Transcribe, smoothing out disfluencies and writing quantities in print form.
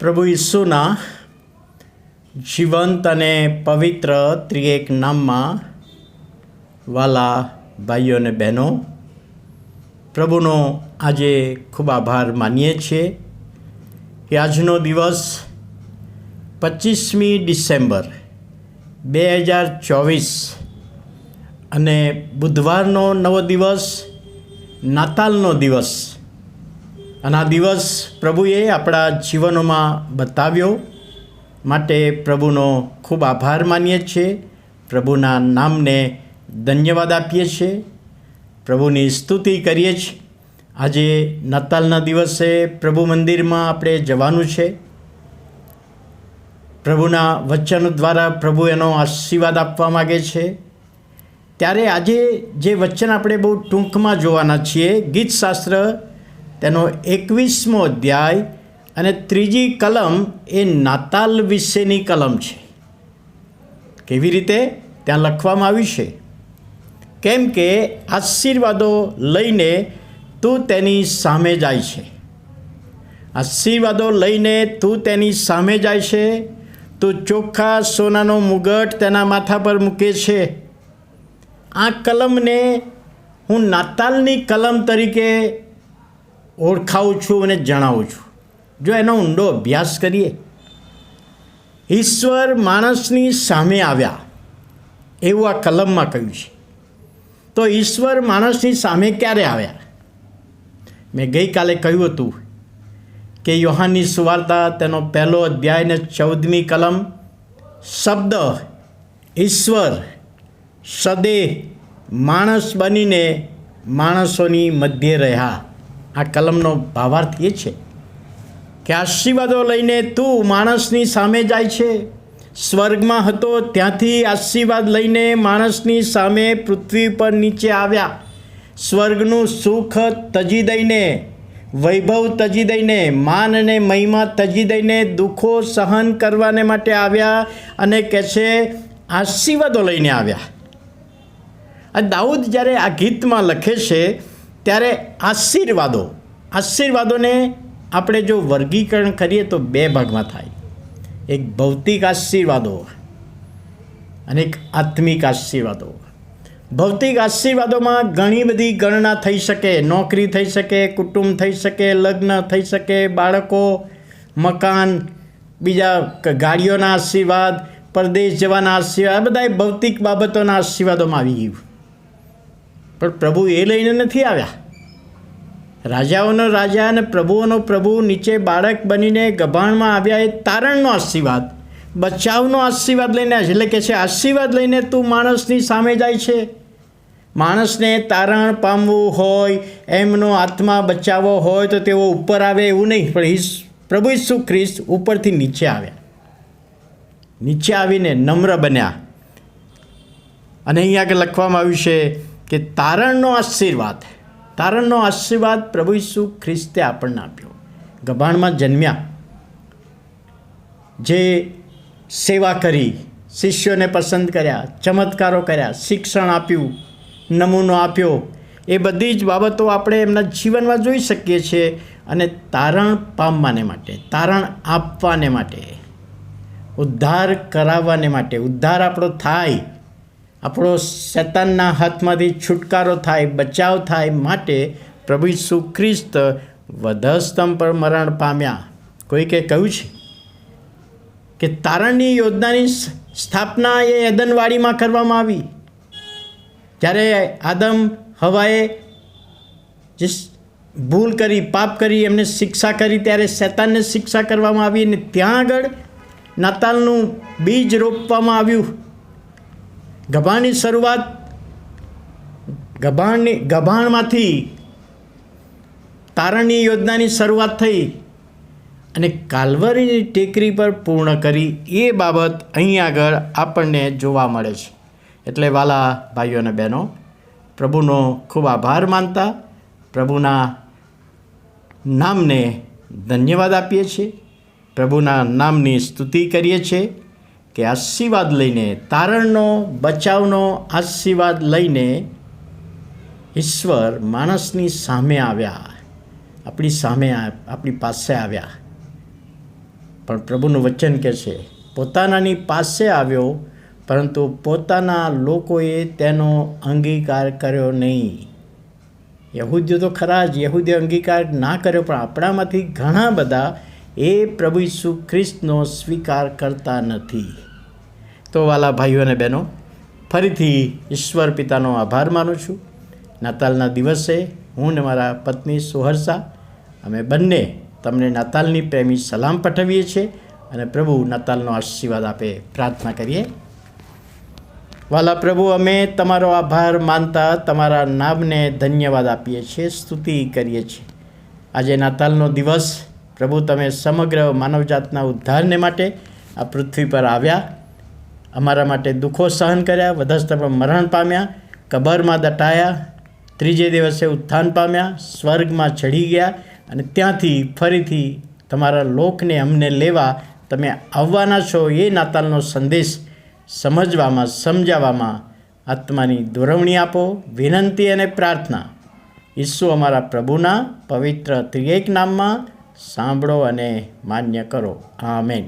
પ્રભુ ઈસુના જીવંત અને પવિત્ર ત્રિએક નામમાં વાલા ભાઈઓ અને બહેનો, પ્રભુનો આજે ખૂબ આભાર માનીએ છીએ કે આજનો દિવસ 25મી ડિસેમ્બર 2024 અને બુધવારનો નવો દિવસ, નાતાલનો દિવસ, અને આ દિવસ પ્રભુએ આપણા જીવનોમાં બતાવ્યો માટે પ્રભુનો ખૂબ આભાર માનીએ છીએ. પ્રભુના નામને ધન્યવાદ આપીએ છીએ, પ્રભુની સ્તુતિ કરીએ છીએ. આજે નાતાલના દિવસે પ્રભુ મંદિરમાં આપણે જવાનું છે. પ્રભુના વચન દ્વારા પ્રભુ એનો આશીર્વાદ આપવા માગે છે. ત્યારે આજે જે વચન આપણે બહુ ટૂંકમાં જોવાના છીએ, ગીતશાસ્ત્ર તેનો 21મો અધ્યાય અને 3જી કલમ એ નાતાલ વિશેની કલમ છે. કેવી રીતે ત્યાં લખવામાં આવ્યું છે? કેમ કે આશીર્વાદો લઈને તું તેની સામે જાય છે. આશીર્વાદો લઈને તું તેની સામે જાય છે. તું ચોખ્ખા સોનાનો મુગટ તેના માથા પર મૂકે છે. આ કલમને હું નાતાલની કલમ તરીકે ઓળખાવું છું અને જણાવું છું. જો એનો ઊંડો અભ્યાસ કરીએ, ઈશ્વર માણસની સામે આવ્યા એવું આ કલમમાં કહ્યું છે. તો ઈશ્વર માણસની સામે ક્યારે આવ્યા? મેં ગઈકાલે કહ્યું હતું કે યોહાનની સુવાર્તા તેનો 1લો અધ્યાય ને 14મી કલમ, શબ્દ ઈશ્વર સદેહ માણસ બનીને માણસોની મધ્યે રહ્યા. આ કલમનો ભાવાર્થ એ છે કે આશીર્વાદો લઈને તું માણસની સામે જાય છે. સ્વર્ગમાં હતો ત્યાંથી આશીર્વાદ લઈને માણસની સામે પૃથ્વી પર નીચે આવ્યા. સ્વર્ગનું સુખ તજી દઈને, વૈભવ તજી દઈને, માન અને મહિમા તજી દઈને દુઃખો સહન કરવાને માટે આવ્યા અને કહે છે આશીર્વાદો લઈને આવ્યા. આ દાઉદ જ્યારે આ ગીતમાં લખે છે ત્યારે આશીર્વાદોને આપણે જો વર્ગીકરણ કરીએ તો 2 ભાગમાં થાય. એક ભૌતિક આશીર્વાદો અને એક આત્મિક આશીર્વાદો. ભૌતિક આશીર્વાદોમાં ઘણી બધી ગણના થઈ શકે. નોકરી થઈ શકે, કુટુંબ થઈ શકે, લગ્ન થઈ શકે, બાળકો, મકાન, બીજા ગાડીઓના આશીર્વાદ, પરદેશ જવાના આશીર્વાદ, આ બધા ભૌતિક બાબતોના આશીર્વાદોમાં આવી ગયું. પણ પ્રભુ એ લઈને નથી આવ્યા. રાજાઓનો રાજા અને પ્રભુઓનો પ્રભુ નીચે બાળક બનીને ગભાણમાં આવ્યા. એ તારણનો આશીર્વાદ, બચાવનો આશીર્વાદ લઈને આવ્યા. એટલે કે છે આશીર્વાદ લઈને તું માણસની સામે જાય છે. માણસને તારણ પામવું હોય, એમનો આત્મા બચાવવો હોય તો તેઓ ઉપર આવે એવું નહીં, પણ પ્રભુ ઈસુ ખ્રિસ્ત ઉપરથી નીચે આવ્યા. નીચે આવીને નમ્ર બન્યા. અને અહીં આગળ લખવામાં આવ્યું છે કે તારણનો આશીર્વાદ પ્રભુ ઈસુ ખ્રિસ્તે આપણને આપ્યો. ગભાણમાં જન્મ્યા, જે સેવા કરી, શિષ્યોને પસંદ કર્યા, ચમત્કારો કર્યા, શિક્ષણ આપ્યું, નમૂનો આપ્યો, એ બધી જ બાબતો આપણે એમના જીવનમાં જોઈ શકીએ છીએ. અને તારણ પામવાને માટે, તારણ આપવાને માટે, ઉદ્ધાર કરાવવાને માટે, ઉદ્ધાર આપણો થાય, આપણો શેતાનના હાથમાંથી છુટકારો થાય, બચાવ થાય માટે પ્રભુ ઈસુ ખ્રિસ્ત વધસ્તંભ પર મરણ પામ્યા. કોઈકે કહ્યું છે કે તારણની યોજનાની સ્થાપના એ એદનવાડીમાં કરવામાં આવી. જ્યારે આદમ હવાએ જે ભૂલ કરી, પાપ કરી, એમને શિક્ષા કરી, ત્યારે શેતાનને શિક્ષા કરવામાં આવી અને ત્યાં આગળ નાતાલનું બીજ રોપવામાં આવ્યું. ગભાણની શરૂઆત ગભાણમાંથી તારણની યોજનાની શરૂઆત થઈ અને કાલ્વરીની ટેકરી પર પૂર્ણ કરી. એ બાબત અહીં આગળ આપણને જોવા મળે છે. એટલે વાલા ભાઈઓ અને બહેનો, પ્રભુનો ખૂબ આભાર માનતા પ્રભુના નામને ધન્યવાદ આપીએ છીએ. પ્રભુના નામની સ્તુતિ કરીએ છીએ કે આશીર્વાદ લઈને, તારણનો, બચાવનો આશીર્વાદ લઈને ઈશ્વર માણસની સામે આવ્યા, આપણી પાસે આવ્યા. પણ પ્રભુનું વચન કહે છે, પોતાનાની પાસે આવ્યો, પરંતુ પોતાના લોકોએ તેનો અંગીકાર કર્યો નહીં. યહૂદીઓ તો ખરા જ, યહૂદીઓ અંગીકાર ના કર્યો, પણ આપણામાંથી ઘણા બધા એ પ્રભુ ઈસુ ખ્રિસ્તનો સ્વીકાર કરતા નથી. તો વાલા ભાઈઓ અને બહેનો, ફરીથી ઈશ્વર પિતાનો આભાર માનું છું. નાતાલના દિવસે હું ને મારા પત્ની સુહર્ષા, અમે બંને તમને નાતાલની પ્રેમી સલામ પાઠવીએ છીએ અને પ્રભુ નાતાલનો આશીર્વાદ આપે. પ્રાર્થના કરીએ. વાલા પ્રભુ, અમે તમારો આભાર માનતા તમારા નામને ધન્યવાદ આપીએ છીએ, સ્તુતિ કરીએ છીએ. આજે નાતાલનો દિવસ પ્રભુ, તમે સમગ્ર માનવજાતના ઉદ્ધારને માટે આ પૃથ્વી પર આવ્યા, અમારા માટે દુઃખો સહન કર્યા, વધસ્તંભ પર મરણ પામ્યા, કબરમાં દટાયા, ત્રીજે દિવસે ઉત્થાન પામ્યા, સ્વર્ગમાં ચઢી ગયા અને ત્યાંથી ફરીથી તમારા લોકને અમને લેવા તમે આવવાના છો. એ નાતાલનો સંદેશ સમજવામાં, સમજાવવામાં આત્માની દોરવણી આપો. વિનંતી અને પ્રાર્થના ઈસુ અમારા પ્રભુના પવિત્ર ત્રિએક નામમાં સાંભળો અને માન્ય કરો. આમેન.